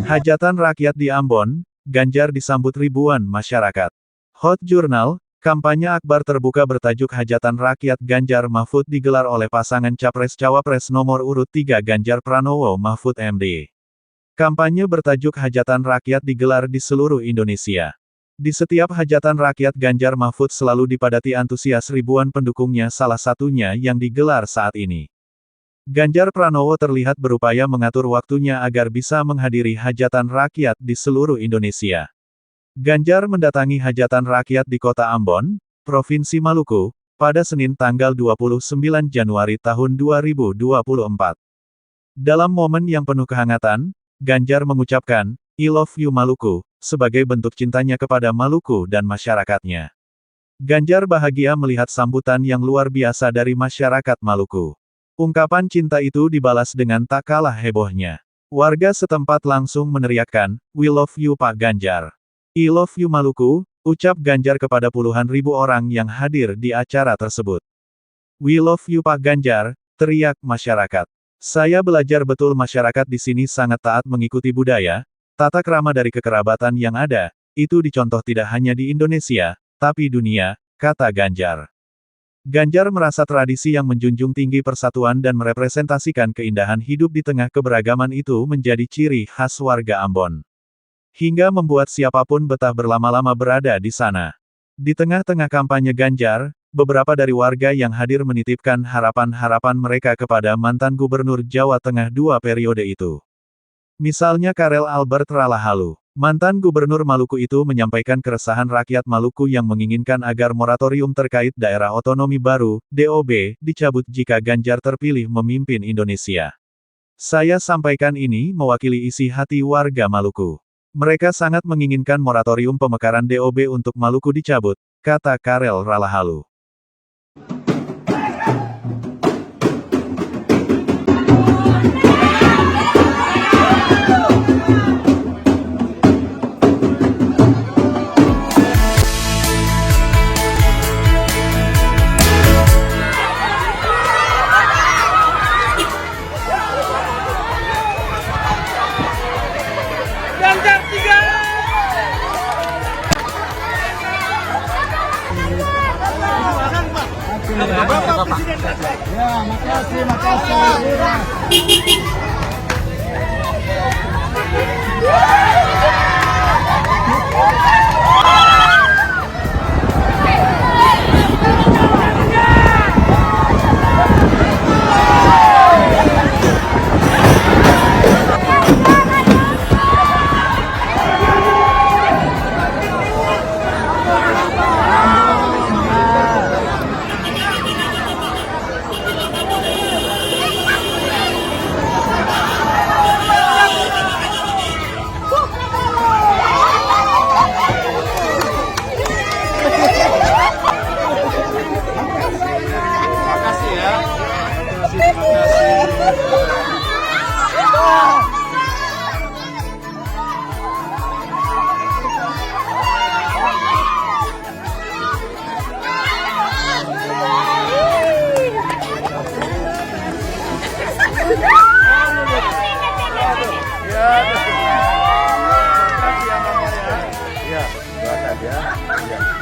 Hajatan rakyat di Ambon, Ganjar disambut ribuan masyarakat. Hot Journal, kampanye akbar terbuka bertajuk Hajatan Rakyat Ganjar Mahfud digelar oleh pasangan Capres-Cawapres nomor urut 3 Ganjar Pranowo Mahfud MD. Kampanye bertajuk Hajatan Rakyat digelar di seluruh Indonesia. Di setiap hajatan rakyat Ganjar Mahfud selalu dipadati antusias ribuan pendukungnya, salah satunya yang digelar saat ini. Ganjar Pranowo terlihat berupaya mengatur waktunya agar bisa menghadiri hajatan rakyat di seluruh Indonesia. Ganjar mendatangi hajatan rakyat di kota Ambon, Provinsi Maluku, pada Senin tanggal 29 Januari tahun 2024. Dalam momen yang penuh kehangatan, Ganjar mengucapkan, "I love you Maluku," sebagai bentuk cintanya kepada Maluku dan masyarakatnya. Ganjar bahagia melihat sambutan yang luar biasa dari masyarakat Maluku. Ungkapan cinta itu dibalas dengan tak kalah hebohnya. Warga setempat langsung meneriakkan, "We love you Pak Ganjar. I love you Maluku," ucap Ganjar kepada puluhan ribu orang yang hadir di acara tersebut. "We love you Pak Ganjar," teriak masyarakat. "Saya belajar betul masyarakat di sini sangat taat mengikuti budaya, tata krama dari kekerabatan yang ada, itu dicontoh tidak hanya di Indonesia, tapi dunia," kata Ganjar. Ganjar merasa tradisi yang menjunjung tinggi persatuan dan merepresentasikan keindahan hidup di tengah keberagaman itu menjadi ciri khas warga Ambon. Hingga membuat siapapun betah berlama-lama berada di sana. Di tengah-tengah kampanye Ganjar, beberapa dari warga yang hadir menitipkan harapan-harapan mereka kepada mantan Gubernur Jawa Tengah 2 periode itu. Misalnya Karel Albert Ralahalu. Mantan Gubernur Maluku itu menyampaikan keresahan rakyat Maluku yang menginginkan agar moratorium terkait daerah otonomi baru, DOB, dicabut jika Ganjar terpilih memimpin Indonesia. "Saya sampaikan ini mewakili isi hati warga Maluku. Mereka sangat menginginkan moratorium pemekaran DOB untuk Maluku dicabut," kata Karel Ralahalu. Ya, makasih.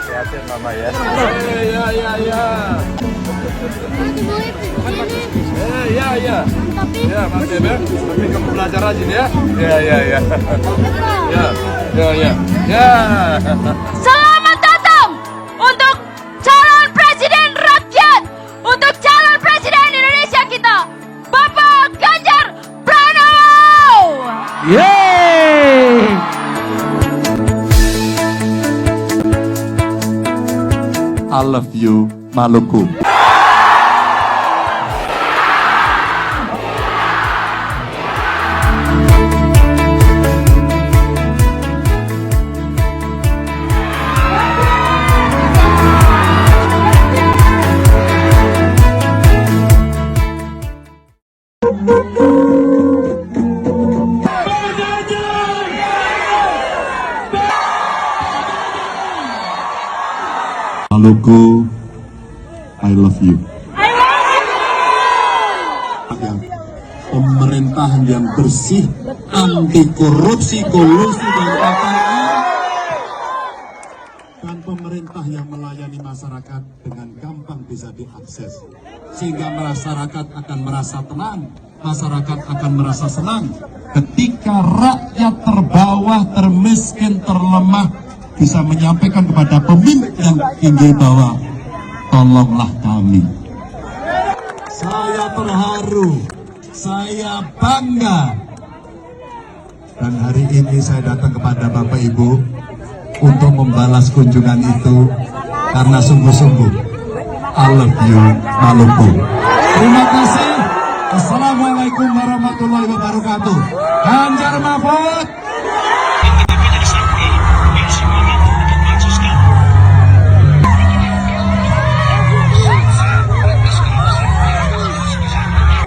Sehatin mama ya. Ya. Ya, Mas ya. Tapi kamu belajar rajin ya. Ya. Selamat datang untuk calon presiden rakyat, untuk calon presiden Indonesia kita, Bapak Ganjar Pranowo. Yeay! I love you, Maluku. Maluku, I love you. pemerintahan yang bersih, anti korupsi, kolusi dan KKN, dan pemerintah yang melayani masyarakat dengan gampang bisa diakses, sehingga masyarakat akan merasa tenang, masyarakat akan merasa senang ketika rakyat terbawah, termiskin, terlemah bisa menyampaikan kepada pemimpin yang tinggi bahwa tolonglah kami. Saya terharu, saya bangga, dan hari ini saya datang kepada Bapak Ibu untuk membalas kunjungan itu karena sungguh-sungguh I love you Maluku. Terima kasih. Assalamualaikum warahmatullahi wabarakatuh. Ganjar Mahfud.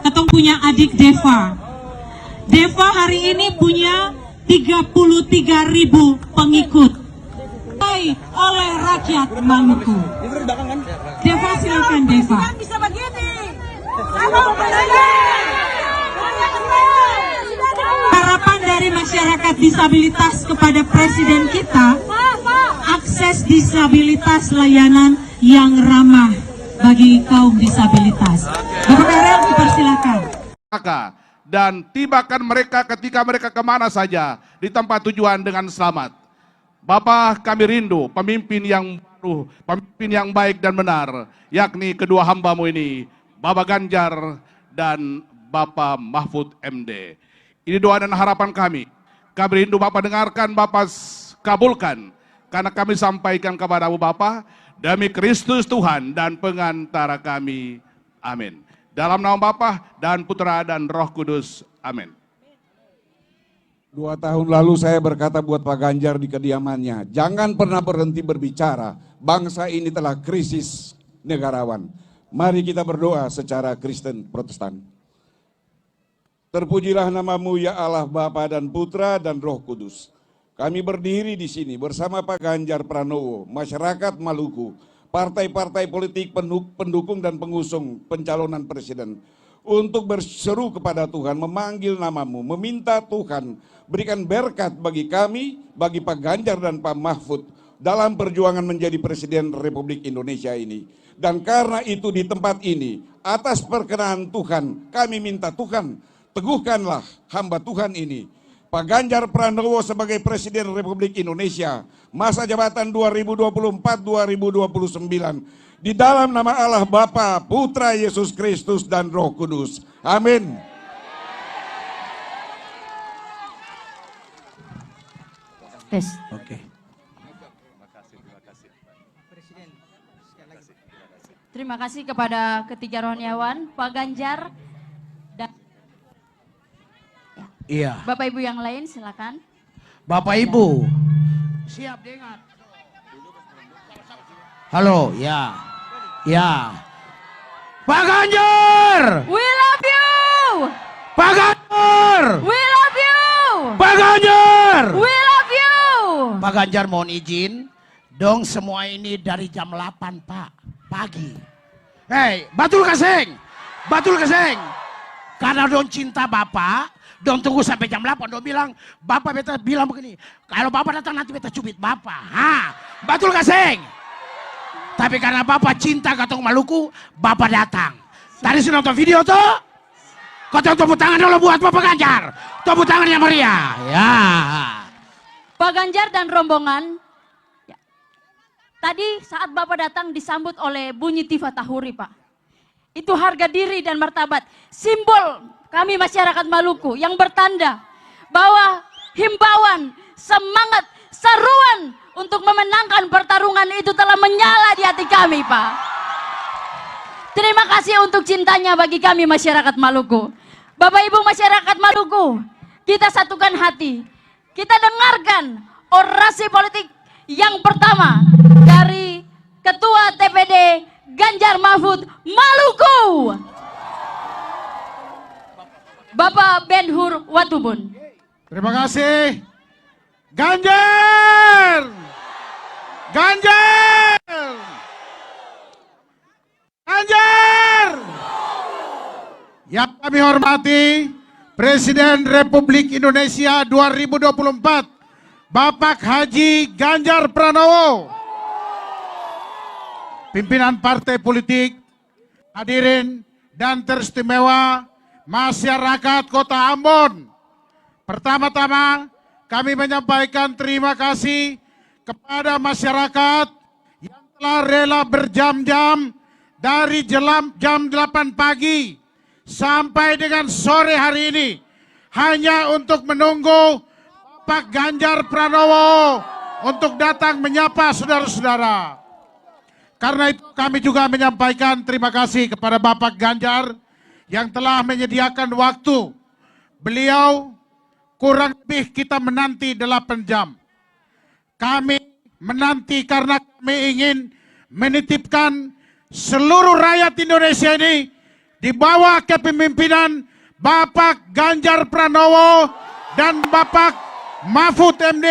Ketong punya adik Deva. Deva hari ini punya 33.000 pengikut oleh rakyat Maluku. Deva, silakan Deva. Bisa begini. Harapan dari masyarakat disabilitas kepada presiden kita, akses disabilitas, layanan yang ramah bagi kaum disabilitas. Bapak Darel, dipersilakan. Dan tibakan mereka ketika mereka kemana saja di tempat tujuan dengan selamat. Bapak, kami rindu pemimpin yang baru, pemimpin yang baik dan benar, yakni kedua hambamu ini, Bapak Ganjar dan Bapak Mahfud MD. Ini doa dan harapan kami. Kami rindu Bapak dengarkan, Bapak kabulkan, karena kami sampaikan kepadamu Bapak, demi Kristus Tuhan dan pengantara kami. Amin. Dalam nama Bapa dan Putra dan Roh Kudus. Amin. 2 tahun lalu saya berkata buat Pak Ganjar di kediamannya, jangan pernah berhenti berbicara, bangsa ini telah krisis negarawan. Mari kita berdoa secara Kristen Protestan. Terpujilah namamu ya Allah Bapa dan Putra dan Roh Kudus. Kami berdiri di sini bersama Pak Ganjar Pranowo, masyarakat Maluku, partai-partai politik pendukung dan pengusung pencalonan presiden, untuk berseru kepada Tuhan, memanggil namamu, meminta Tuhan berikan berkat bagi kami, bagi Pak Ganjar dan Pak Mahfud dalam perjuangan menjadi Presiden Republik Indonesia ini. Dan karena itu di tempat ini, atas perkenan Tuhan, kami minta Tuhan, teguhkanlah hamba Tuhan ini, Pak Ganjar Pranowo sebagai Presiden Republik Indonesia, masa jabatan 2024-2029, di dalam nama Allah Bapa, Putra Yesus Kristus dan Roh Kudus. Amin. Oke. Terima kasih kepada ketiga rohaniawan, Pak Ganjar dan Iya. Bapak Ibu yang lain, silakan. Bapak Ibu, siap dengar. Halo, ya. Ya. Pak Ganjar! We love you! Pak Ganjar! We love you! Pak Ganjar! We love you! Pak Ganjar mohon izin, dong semua ini dari jam 8 Pak, pagi. Hei, batul keseng! Batul keseng! Karena dong cinta Bapak, dong tunggu sampai jam 8, dong bilang, Bapak beta bilang begini, kalau Bapak datang nanti beta cubit Bapak. Ha, batul keseng! Tapi karena Bapak cinta katong Maluku, Bapak datang. Tadi sudah nonton video tuh? Katong tepuk tangan dulu buat Bapak Ganjar. Tepuk tangan yang meriah. Ya. Pak Ganjar dan rombongan, ya. Tadi saat Bapak datang disambut oleh bunyi tifa tahuri Pak. Itu harga diri dan martabat, simbol kami masyarakat Maluku yang bertanda bahwa himbauan, semangat, seruan untuk memenangkan pertarungan itu telah menyala di hati kami, Pak. Terima kasih untuk cintanya bagi kami masyarakat Maluku. Bapak Ibu masyarakat Maluku, kita satukan hati. Kita dengarkan orasi politik yang pertama dari Ketua TPD Ganjar Mahfud Maluku, Bapak Ben-Hur Watubun. Terima kasih. Ganjar! Ganjar! Ganjar! Yang kami hormati Presiden Republik Indonesia 2024, Bapak Haji Ganjar Pranowo. Pimpinan partai politik, hadirin dan teristimewa masyarakat Kota Ambon. Pertama-tama kami menyampaikan terima kasih kepada masyarakat yang telah rela berjam-jam dari jam 8 pagi sampai dengan sore hari ini hanya untuk menunggu Pak Ganjar Pranowo untuk datang menyapa saudara-saudara. Karena itu kami juga menyampaikan terima kasih kepada Bapak Ganjar yang telah menyediakan waktu. Beliau kurang lebih kita menanti 8 jam. Kami menanti karena kami ingin menitipkan seluruh rakyat Indonesia ini di bawah kepemimpinan Bapak Ganjar Pranowo dan Bapak Mahfud MD.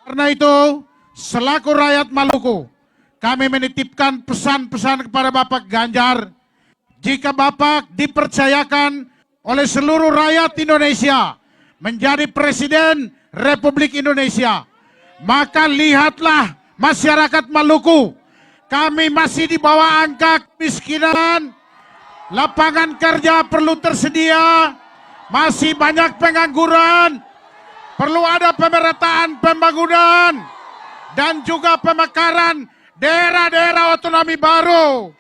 Karena itu, selaku rakyat Maluku, kami menitipkan pesan-pesan kepada Bapak Ganjar. Jika Bapak dipercayakan oleh seluruh rakyat Indonesia menjadi Presiden Republik Indonesia, maka lihatlah masyarakat Maluku, kami masih di bawah angka kemiskinan, lapangan kerja perlu tersedia, masih banyak pengangguran, perlu ada pemerataan pembangunan, dan juga pemekaran daerah-daerah otonomi baru.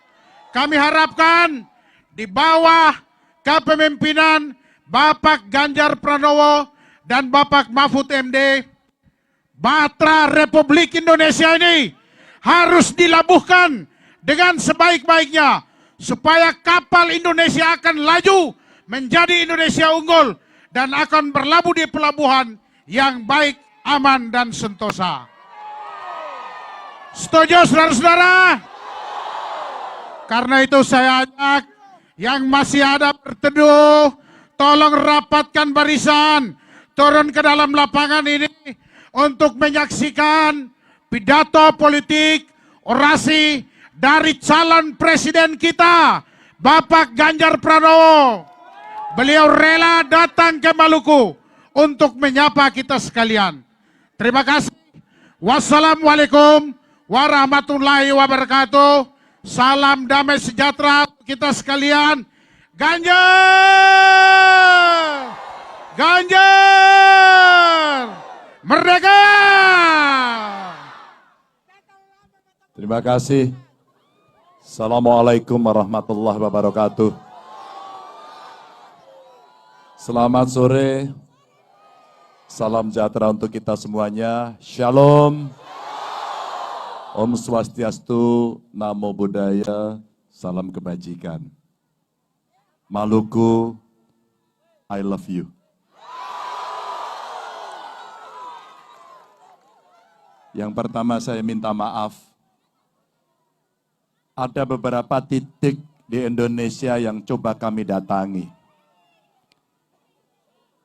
Kami harapkan di bawah kepemimpinan Bapak Ganjar Pranowo dan Bapak Mahfud MD, Bahtera Republik Indonesia ini harus dilabuhkan dengan sebaik-baiknya supaya kapal Indonesia akan laju menjadi Indonesia unggul dan akan berlabuh di pelabuhan yang baik, aman, dan sentosa. Setuju saudara-saudara? Karena itu saya ajak yang masih ada berteduh, tolong rapatkan barisan, turun ke dalam lapangan ini untuk menyaksikan pidato politik, orasi dari calon presiden kita, Bapak Ganjar Pranowo. Beliau rela datang ke Maluku untuk menyapa kita sekalian. Terima kasih. Wassalamualaikum warahmatullahi wabarakatuh. Salam damai sejahtera kita sekalian. Ganjar! Ganjar! Merdeka! Terima kasih. Assalamualaikum warahmatullahi wabarakatuh. Selamat sore. Salam sejahtera untuk kita semuanya. Shalom. Om Swastiastu, Namo Buddhaya, salam kebajikan. Maluku, I love you. Yang pertama saya minta maaf. Ada beberapa titik di Indonesia yang coba kami datangi.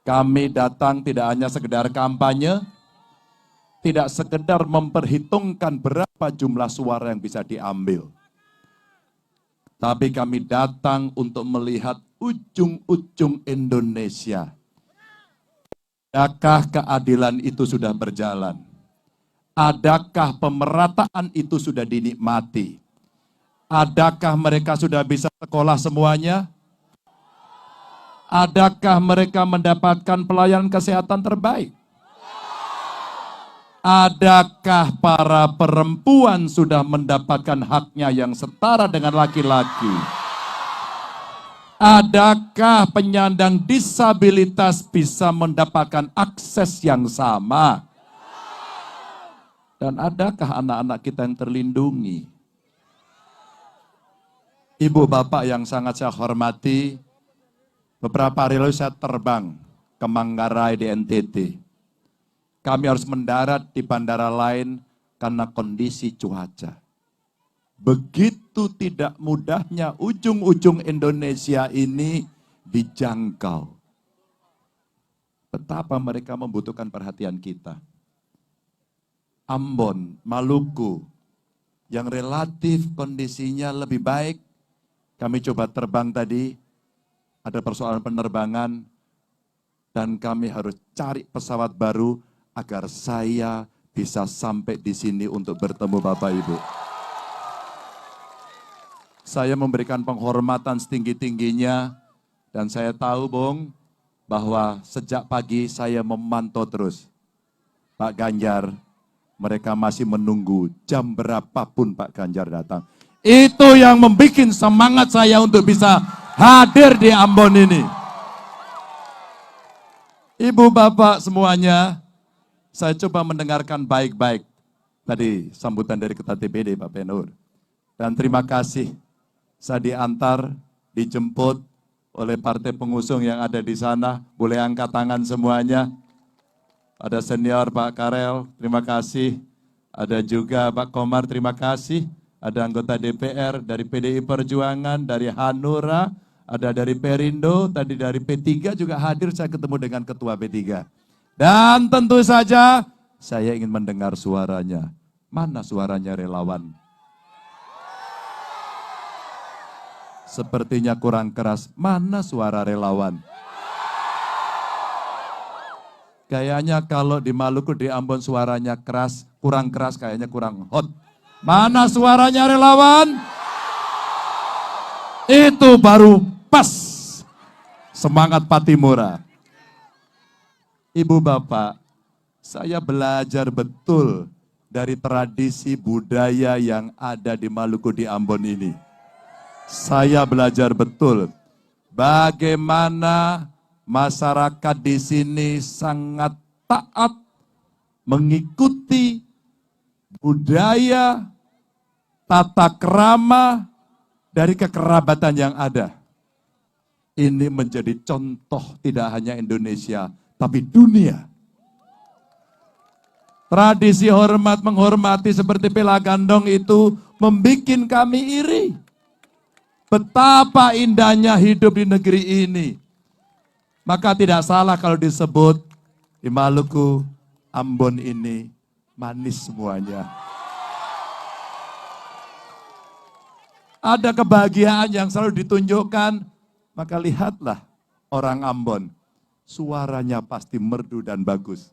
Kami datang tidak hanya sekedar kampanye, tidak sekedar memperhitungkan berapa jumlah suara yang bisa diambil. Tapi kami datang untuk melihat ujung-ujung Indonesia. Adakah keadilan itu sudah berjalan? Adakah pemerataan itu sudah dinikmati? Adakah mereka sudah bisa sekolah semuanya? Adakah mereka mendapatkan pelayanan kesehatan terbaik? Adakah para perempuan sudah mendapatkan haknya yang setara dengan laki-laki? Adakah penyandang disabilitas bisa mendapatkan akses yang sama? Dan adakah anak-anak kita yang terlindungi? Ibu bapak yang sangat saya hormati, beberapa hari lalu saya terbang ke Manggarai di NTT. Kami harus mendarat di bandara lain karena kondisi cuaca. Begitu tidak mudahnya ujung-ujung Indonesia ini dijangkau. Betapa mereka membutuhkan perhatian kita. Ambon, Maluku, yang relatif kondisinya lebih baik, kami coba terbang tadi, ada persoalan penerbangan, dan kami harus cari pesawat baru agar saya bisa sampai di sini untuk bertemu Bapak Ibu. Saya memberikan penghormatan setinggi-tingginya, dan saya tahu, Bung, bahwa sejak pagi saya memantau terus. Pak Ganjar, mereka masih menunggu jam berapapun Pak Ganjar datang. Itu yang membuat semangat saya untuk bisa hadir di Ambon ini. Ibu bapak semuanya, saya coba mendengarkan baik-baik tadi sambutan dari Ketua TPD Pak Benur. Dan terima kasih, saya diantar, dijemput oleh partai pengusung yang ada di sana. Boleh angkat tangan semuanya. Ada senior Pak Karel, terima kasih. Ada juga Pak Komar, terima kasih. Ada anggota DPR dari PDI Perjuangan, dari Hanura, ada dari Perindo, tadi dari P3 juga hadir, saya ketemu dengan Ketua P3. Dan tentu saja saya ingin mendengar suaranya. Mana suaranya relawan? Sepertinya kurang keras. Mana suara relawan? Kayaknya kalau di Maluku, di Ambon suaranya keras, kurang keras, kayaknya kurang hot. Mana suaranya relawan? Itu baru pas. Semangat Patimura. Ibu bapak, saya belajar betul dari tradisi budaya yang ada di Maluku, di Ambon ini. Saya belajar betul bagaimana masyarakat di sini sangat taat mengikuti budaya, tata krama dari kekerabatan yang ada. Ini menjadi contoh tidak hanya Indonesia, tapi dunia. Tradisi hormat menghormati seperti Pelagandong itu membuat kami iri. Betapa indahnya hidup di negeri ini. Maka tidak salah kalau disebut di Maluku, Ambon ini manis semuanya. Ada kebahagiaan yang selalu ditunjukkan, maka lihatlah orang Ambon. Suaranya pasti merdu dan bagus.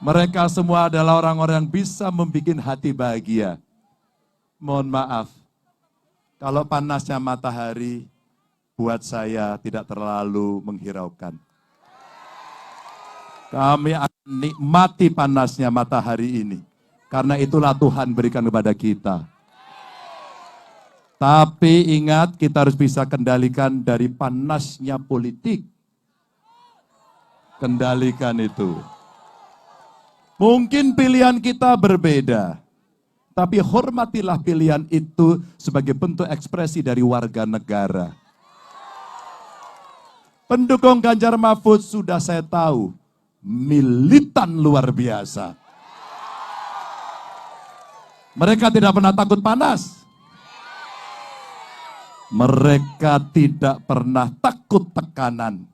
Mereka semua adalah orang-orang yang bisa membuat hati bahagia. Mohon maaf, kalau panasnya matahari, buat saya tidak terlalu menghiraukan. Kami akan nikmati panasnya matahari ini. Karena itulah Tuhan berikan kepada kita. Tapi ingat, kita harus bisa kendalikan dari panasnya politik. Kendalikan itu. Mungkin pilihan kita berbeda. Tapi hormatilah pilihan itu sebagai bentuk ekspresi dari warga negara. Pendukung Ganjar Mahfud sudah saya tahu, militan luar biasa. Mereka tidak pernah takut panas. Mereka tidak pernah takut tekanan.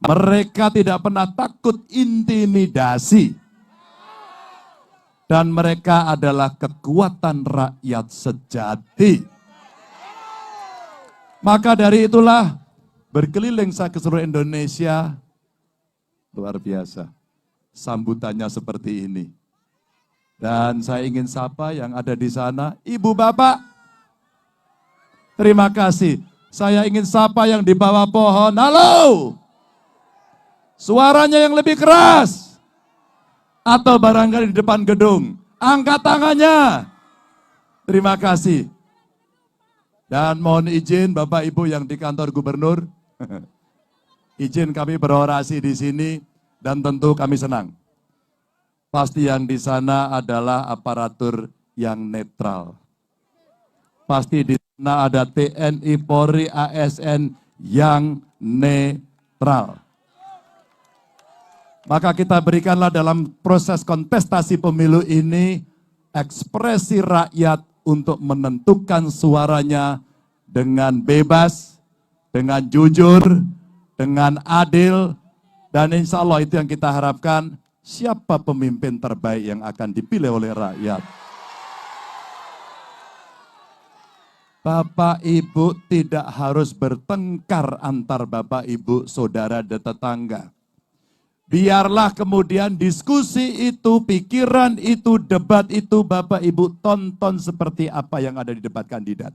Mereka tidak pernah takut intimidasi. Dan mereka adalah kekuatan rakyat sejati. Maka dari itulah, berkeliling saya ke seluruh Indonesia, luar biasa. Sambutannya seperti ini. Dan saya ingin sapa yang ada di sana, Ibu Bapak, terima kasih. Saya ingin sapa yang di bawah pohon, halo. Suaranya yang lebih keras. Atau barangkali di depan gedung, angkat tangannya. Terima kasih. Dan mohon izin Bapak Ibu yang di kantor gubernur, izin kami berorasi di sini dan tentu kami senang. Pasti yang di sana adalah aparatur yang netral. Pasti di sana ada TNI, Polri, ASN yang netral. Maka kita berikanlah dalam proses kontestasi pemilu ini ekspresi rakyat untuk menentukan suaranya dengan bebas, dengan jujur, dengan adil, dan insya Allah itu yang kita harapkan, siapa pemimpin terbaik yang akan dipilih oleh rakyat. Bapak Ibu tidak harus bertengkar antar Bapak Ibu, saudara dan tetangga. Biarlah kemudian diskusi itu, pikiran itu, debat itu Bapak Ibu tonton seperti apa yang ada di debat kandidat.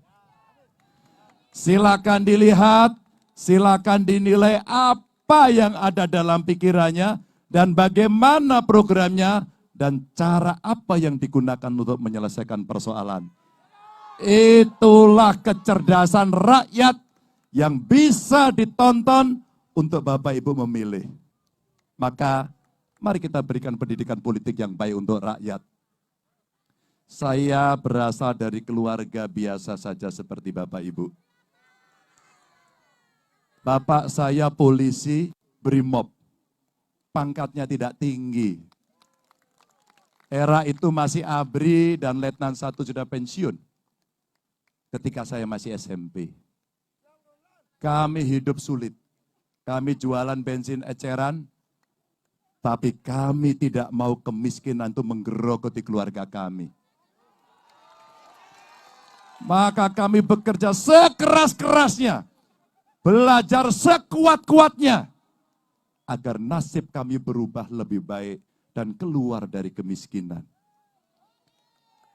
Silakan dilihat, silakan dinilai apa yang ada dalam pikirannya dan bagaimana programnya dan cara apa yang digunakan untuk menyelesaikan persoalan. Itulah kecerdasan rakyat yang bisa ditonton untuk Bapak Ibu memilih. Maka mari kita berikan pendidikan politik yang baik untuk rakyat. Saya berasal dari keluarga biasa saja seperti Bapak Ibu. Bapak saya polisi Brimob, pangkatnya tidak tinggi. Era itu masih ABRI dan Letnan 1 sudah pensiun. Ketika saya masih SMP. Kami hidup sulit. Kami jualan bensin eceran, tapi kami tidak mau kemiskinan itu menggerogoti keluarga kami. Maka kami bekerja sekeras-kerasnya, belajar sekuat-kuatnya, agar nasib kami berubah lebih baik dan keluar dari kemiskinan.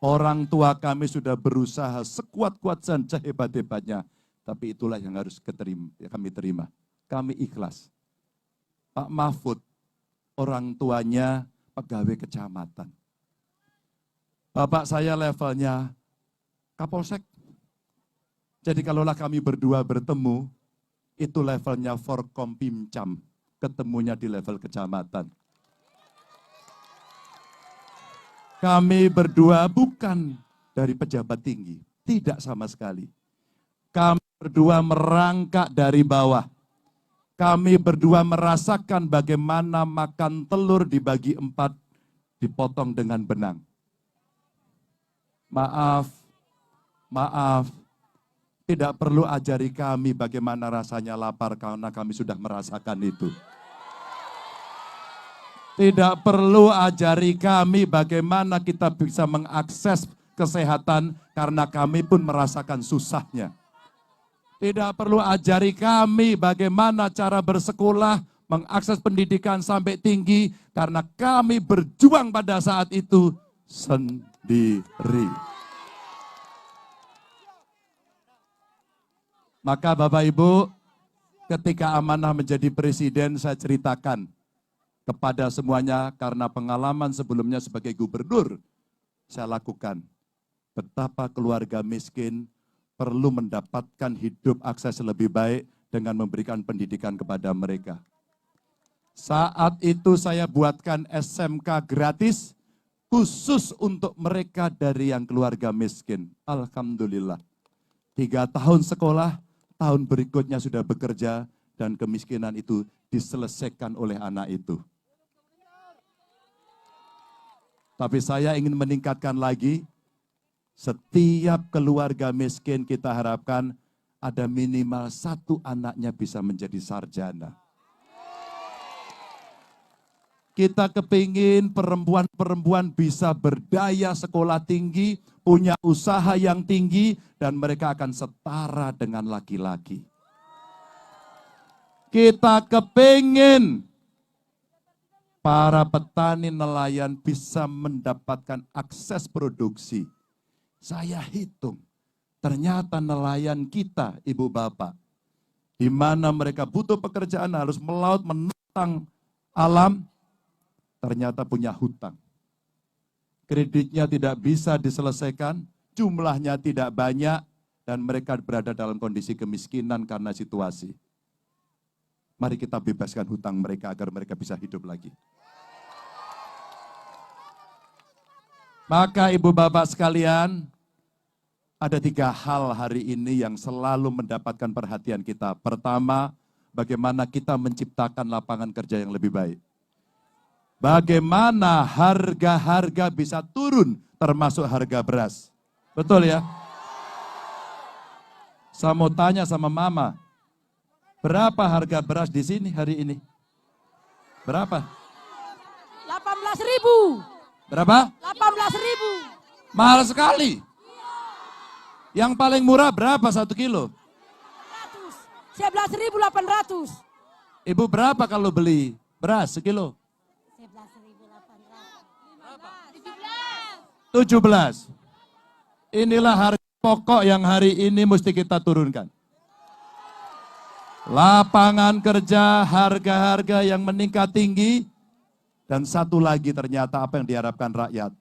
Orang tua kami sudah berusaha sekuat-kuat dan sehebat-hebatnya, tapi itulah yang harus kami terima. Kami ikhlas. Pak Mahfud, orang tuanya pegawai kecamatan. Bapak saya levelnya Kapolsek. Jadi kalaulah kami berdua bertemu, itu levelnya Forkompimcam, ketemunya di level kecamatan. Kami berdua bukan dari pejabat tinggi, tidak sama sekali. Kami berdua merangkak dari bawah. Kami berdua merasakan bagaimana makan telur dibagi 4, dipotong dengan benang. Maaf, tidak perlu ajari kami bagaimana rasanya lapar karena kami sudah merasakan itu. Tidak perlu ajari kami bagaimana kita bisa mengakses kesehatan karena kami pun merasakan susahnya. Tidak perlu ajari kami bagaimana cara bersekolah, mengakses pendidikan sampai tinggi, karena kami berjuang pada saat itu sendiri. Maka Bapak Ibu, ketika amanah menjadi presiden, saya ceritakan kepada semuanya, karena pengalaman sebelumnya sebagai gubernur, saya lakukan betapa keluarga miskin perlu mendapatkan hidup akses lebih baik dengan memberikan pendidikan kepada mereka. Saat itu saya buatkan SMK gratis khusus untuk mereka dari yang keluarga miskin. Alhamdulillah. 3 tahun sekolah, tahun berikutnya sudah bekerja dan kemiskinan itu diselesaikan oleh anak itu. Tapi saya ingin meningkatkan lagi. Setiap keluarga miskin kita harapkan ada minimal 1 anaknya bisa menjadi sarjana. Kita kepingin perempuan-perempuan bisa berdaya sekolah tinggi, punya usaha yang tinggi, dan mereka akan setara dengan laki-laki. Kita kepingin para petani nelayan bisa mendapatkan akses produksi. Saya hitung, ternyata nelayan kita, Ibu Bapak, di mana mereka butuh pekerjaan harus melaut, menentang alam, ternyata punya hutang. Kreditnya tidak bisa diselesaikan, jumlahnya tidak banyak, dan mereka berada dalam kondisi kemiskinan karena situasi. Mari kita bebaskan hutang mereka agar mereka bisa hidup lagi. Maka Ibu Bapak sekalian, ada 3 hal hari ini yang selalu mendapatkan perhatian kita. Pertama, bagaimana kita menciptakan lapangan kerja yang lebih baik. Bagaimana harga-harga bisa turun, termasuk harga beras. Betul ya? Saya mau tanya sama Mama, berapa harga beras di sini hari ini? Berapa? 18.000. Berapa? 18.000. Mahal sekali. Yang paling murah berapa 1 kilo? 11.800. Ibu berapa kalau beli beras sekilo? 17. Inilah harga pokok yang hari ini mesti kita turunkan. Lapangan kerja, harga-harga yang meningkat tinggi, dan satu lagi ternyata apa yang diharapkan rakyat.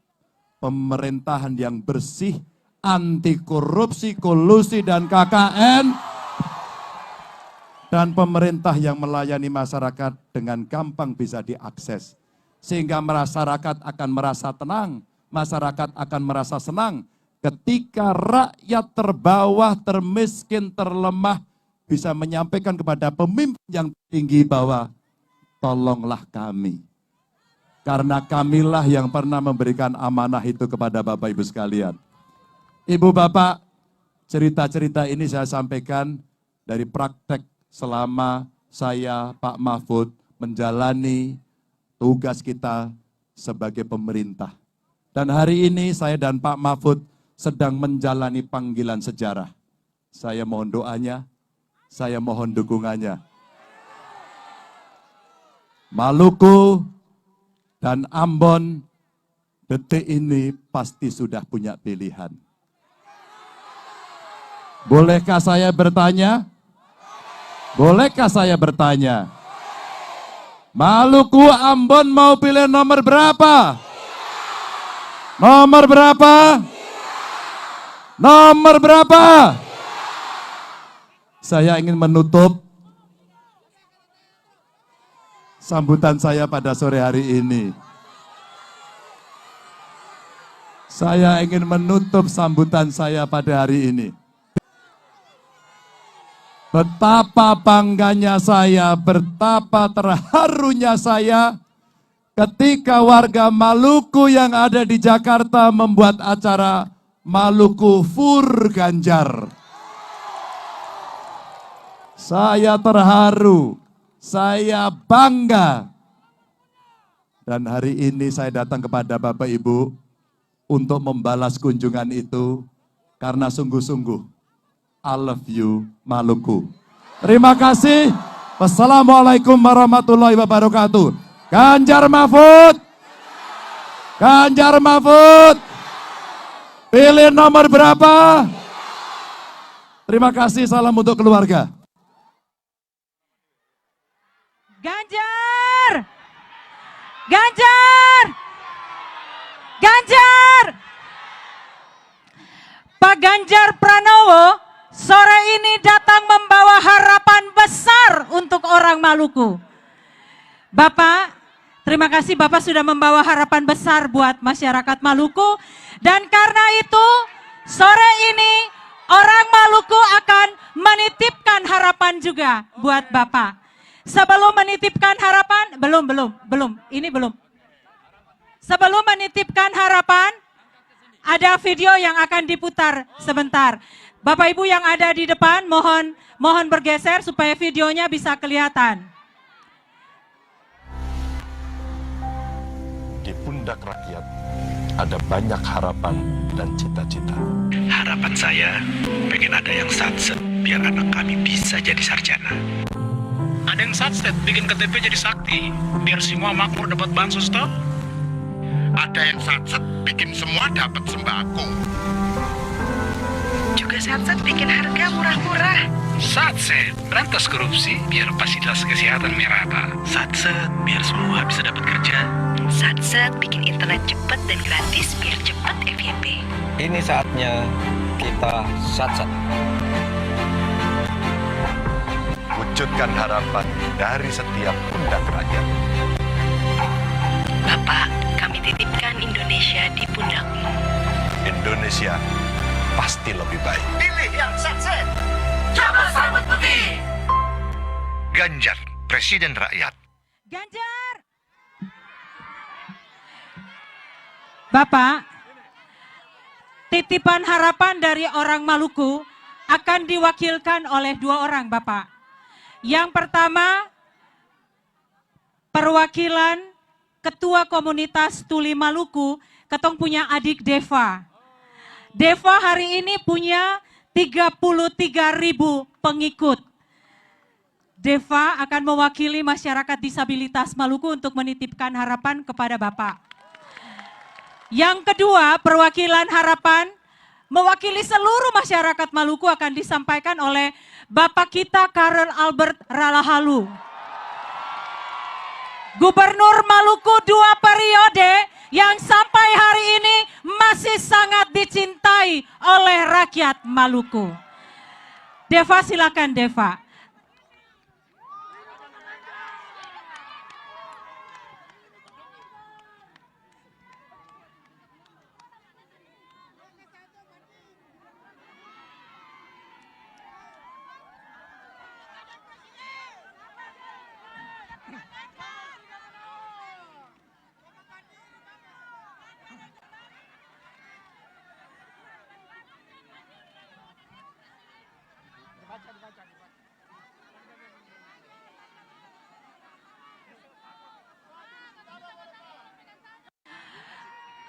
Pemerintahan yang bersih, anti korupsi, kolusi, dan KKN, dan pemerintah yang melayani masyarakat dengan gampang bisa diakses. Sehingga masyarakat akan merasa tenang, masyarakat akan merasa senang ketika rakyat terbawah, termiskin, terlemah bisa menyampaikan kepada pemimpin yang tinggi bahwa tolonglah kami. Karena kamilah yang pernah memberikan amanah itu kepada Bapak Ibu sekalian. Ibu Bapak, cerita-cerita ini saya sampaikan dari praktek selama saya, Pak Mahfud, menjalani tugas kita sebagai pemerintah. Dan hari ini saya dan Pak Mahfud sedang menjalani panggilan sejarah. Saya mohon doanya, saya mohon dukungannya. Maluku dan Ambon detik ini pasti sudah punya pilihan. Bolehkah saya bertanya? Bolehkah saya bertanya? Maluku, Ambon mau pilih nomor berapa? Nomor berapa? Nomor berapa? Saya ingin menutup sambutan saya pada sore hari ini. Saya ingin menutup sambutan saya pada hari ini. Betapa bangganya saya, betapa terharunya saya ketika warga Maluku yang ada di Jakarta membuat acara Maluku Fur Ganjar. Saya terharu, saya bangga. Dan hari ini saya datang kepada Bapak Ibu untuk membalas kunjungan itu karena sungguh-sungguh I love you Maluku. Terima kasih. Wassalamualaikum warahmatullahi wabarakatuh. Ganjar Mahfud. Ganjar Mahfud. Pilih nomor berapa? Terima kasih, salam untuk keluarga. Ganjar! Ganjar! Ganjar! Pak Ganjar Pranowo sore ini datang membawa harapan besar untuk orang Maluku. Bapak, terima kasih Bapak sudah membawa harapan besar buat masyarakat Maluku. Dan karena itu, sore ini orang Maluku akan menitipkan harapan juga buat Bapak. Sebelum menitipkan harapan, belum. Sebelum menitipkan harapan, ada video yang akan diputar sebentar. Bapak Ibu yang ada di depan, mohon bergeser supaya videonya bisa kelihatan. Di pundak rakyat ada banyak harapan dan cita-cita. Harapan saya, pengen ada yang satset biar anak kami bisa jadi sarjana. Ada yang satset bikin KTP jadi sakti, biar semua makmur dapat bansos toh. Ada yang satset bikin semua dapat sembako. Juga satset bikin harga murah-murah. Satset berantas korupsi biar fasilitas kesehatan merata. Satset biar semua bisa dapat kerja. Satset bikin internet cepat dan gratis biar cepat FYP. Ini saatnya kita satset. Wujudkan harapan dari setiap pundak rakyat. Bapak, kami titipkan Indonesia di pundakmu. Indonesia pasti lebih baik. Pilih yang satset. Jabar Sahabat Putih. Ganjar, Presiden Rakyat. Ganjar! Bapak, titipan harapan dari orang Maluku akan diwakilkan oleh 2 orang, Bapak. Yang pertama, perwakilan Ketua Komunitas Tuli Maluku, ketong punya adik Deva. Deva hari ini punya 33.000 pengikut. Deva akan mewakili masyarakat disabilitas Maluku untuk menitipkan harapan kepada Bapak. Yang kedua, perwakilan harapan mewakili seluruh masyarakat Maluku akan disampaikan oleh Bapak kita Karel Albert Ralahalu. Gubernur Maluku 2 periode yang sampai hari ini masih sangat dicintai oleh rakyat Maluku. Deva, silakan Deva.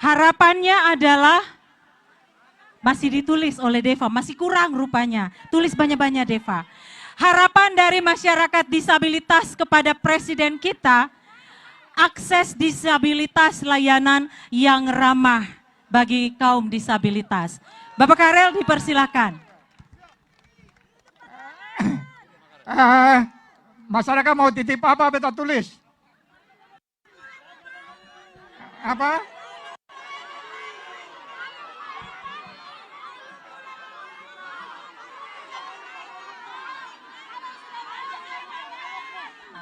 Harapannya adalah masih ditulis oleh Deva, masih kurang rupanya. Tulis banyak-banyak Deva. Harapan dari masyarakat disabilitas kepada Presiden kita, akses disabilitas layanan yang ramah bagi kaum disabilitas. Bapak Karel dipersilakan. Masyarakat mau titip apa beta tulis? Apa?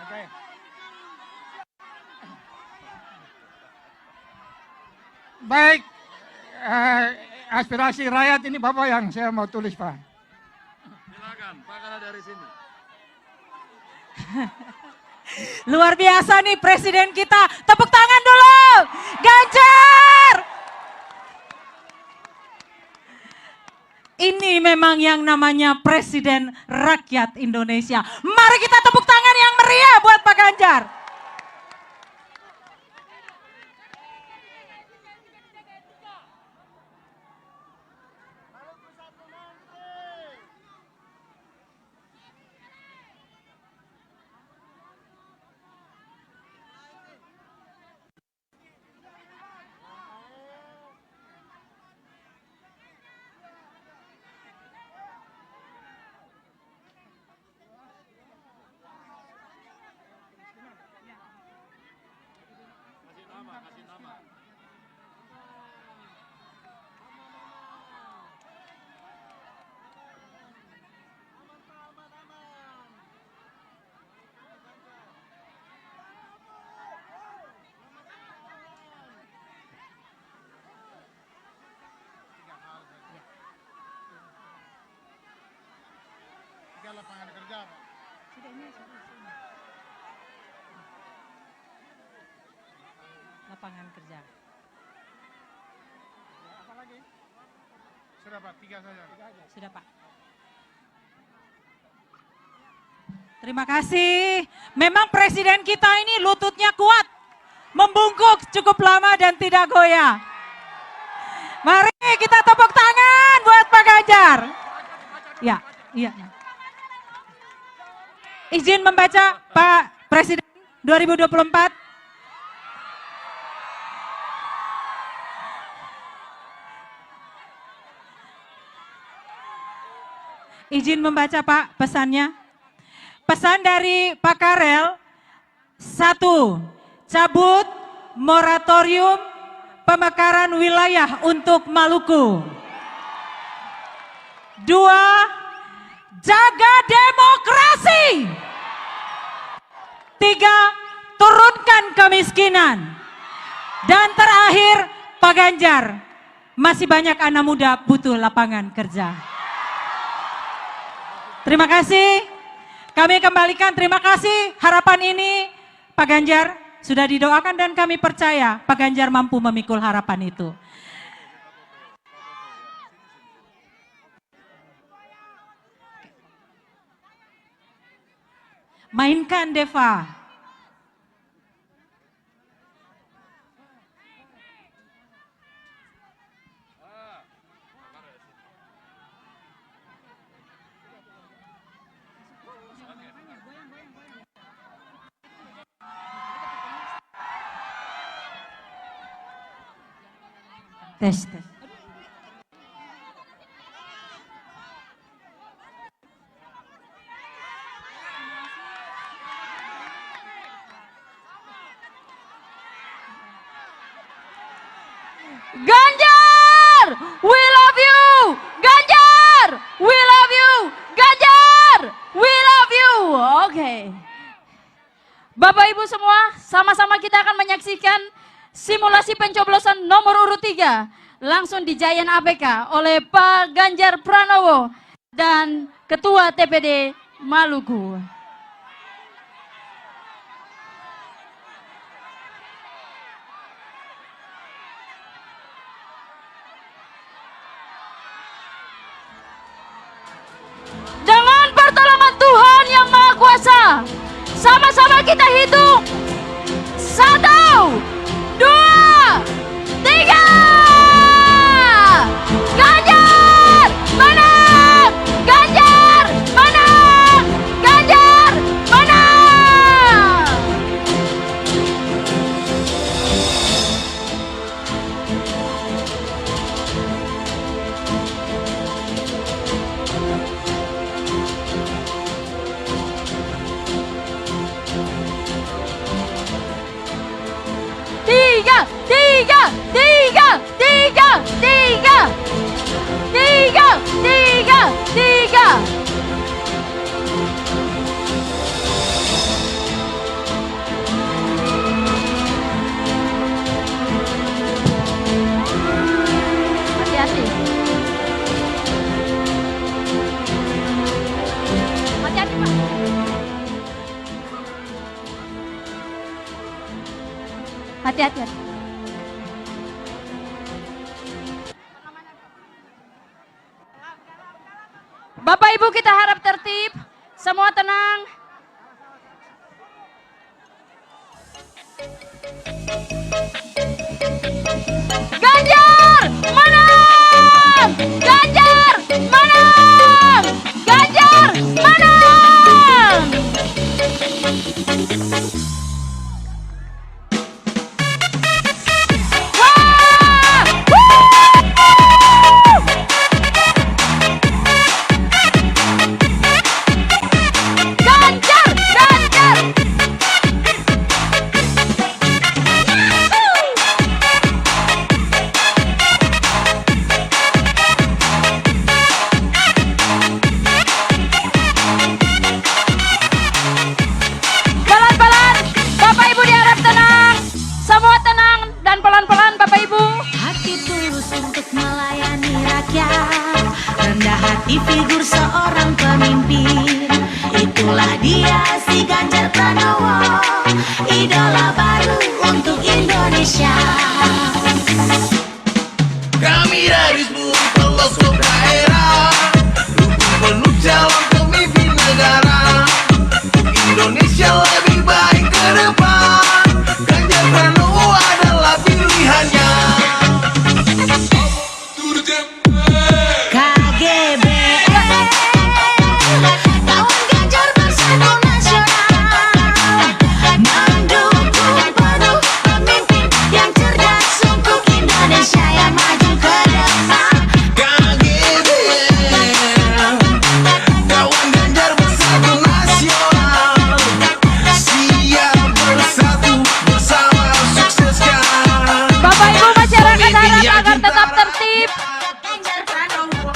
Oke. Baik, aspirasi rakyat ini Bapak yang saya mau tulis, Pak. Silakan, Pak Karena dari sini. Luar biasa nih Presiden kita. Tepuk tangan dulu. Ganjar. Ini memang yang namanya Presiden Rakyat Indonesia. Mari kita tepuk tangan yang meriah buat Pak Ganjar. Lapangan kerja, Pak. Lapangan kerja. Apa lagi? Sudah Pak, 3 saja. Sudah Pak. Terima kasih. Memang Presiden kita ini lututnya kuat. Membungkuk cukup lama dan tidak goyah. Mari kita tepuk tangan buat Pak Ganjar. Ya, iya. Izin membaca Pak Presiden 2024. Izin membaca Pak pesannya. Pesan dari Pak Karel, 1. Cabut moratorium pemekaran wilayah untuk Maluku. 2. Jaga demokrasi. 3. Turunkan kemiskinan. Dan terakhir, Pak Ganjar, masih banyak anak muda butuh lapangan kerja. Terima kasih. Kami kembalikan terima kasih harapan ini Pak Ganjar sudah didoakan dan kami percaya Pak Ganjar mampu memikul harapan itu. Mainkan Deva. Tes, tes. Ganjar, we love you. Ganjar, we love you. Ganjar, we love you. Oke. Bapak Ibu semua, sama-sama kita akan menyaksikan simulasi pencoblosan nomor urut 3 langsung di Giant APK oleh Pak Ganjar Pranowo dan Ketua TPD Maluku. Dengan pertolongan Tuhan yang Maha Kuasa, sama-sama kita hitung. 1, 2, 3. Ganjar menang! Ganjar menang! Ganjar menang! Tiga, tiga, tiga, tiga, tiga, tiga, tiga, tiga. Hati-hati. Hati-hati, Pak. Hati-hati. Bapak Ibu kita harap tertib, semua tenang. Ganjar menang! Ganjar menang! Ganjar menang! Wah! Ganjar! Ganjar! Pelan-pelan, Bapak Ibu diharap tenang. Semua tenang dan pelan-pelan Bapak Ibu. Hati tulus untuk melayani rakyat, rendah hati figur seorang pemimpin. Itulah dia si Ganjar Pranowo, idola baru untuk Indonesia. Kami dari seluruh pelosok daerah, dukung penuh calon pemimpin negara. Indonesia lebih baik ke depan, Ganjar Pranowo adalah pilihannya. KGB, kawan Ganjar bersatu nasional, mendukung penuh pemimpin yang cerdas untuk Indonesia yang maju ke depan. KGB, kawan Ganjar bersatu nasional, siap bersatu bersama sukseskan. Bapak Ibu masyarakat harap agar tetap tertib. Ganjar Pranowo.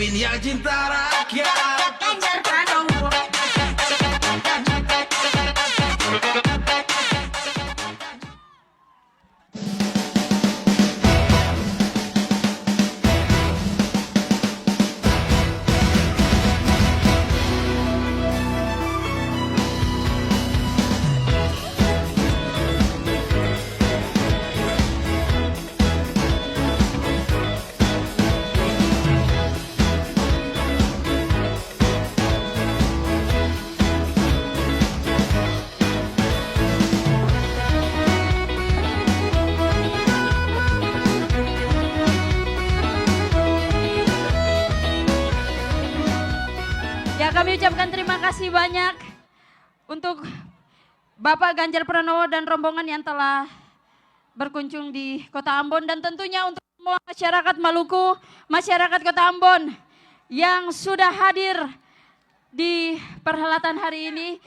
Pemimpin yang cinta rakyat, Ganjar Pranowo. Ya, kami ucapkan terima kasih banyak untuk Bapak Ganjar Pranowo dan rombongan yang telah berkunjung di Kota Ambon, dan tentunya untuk semua masyarakat Maluku, masyarakat Kota Ambon yang sudah hadir di perhelatan hari ini.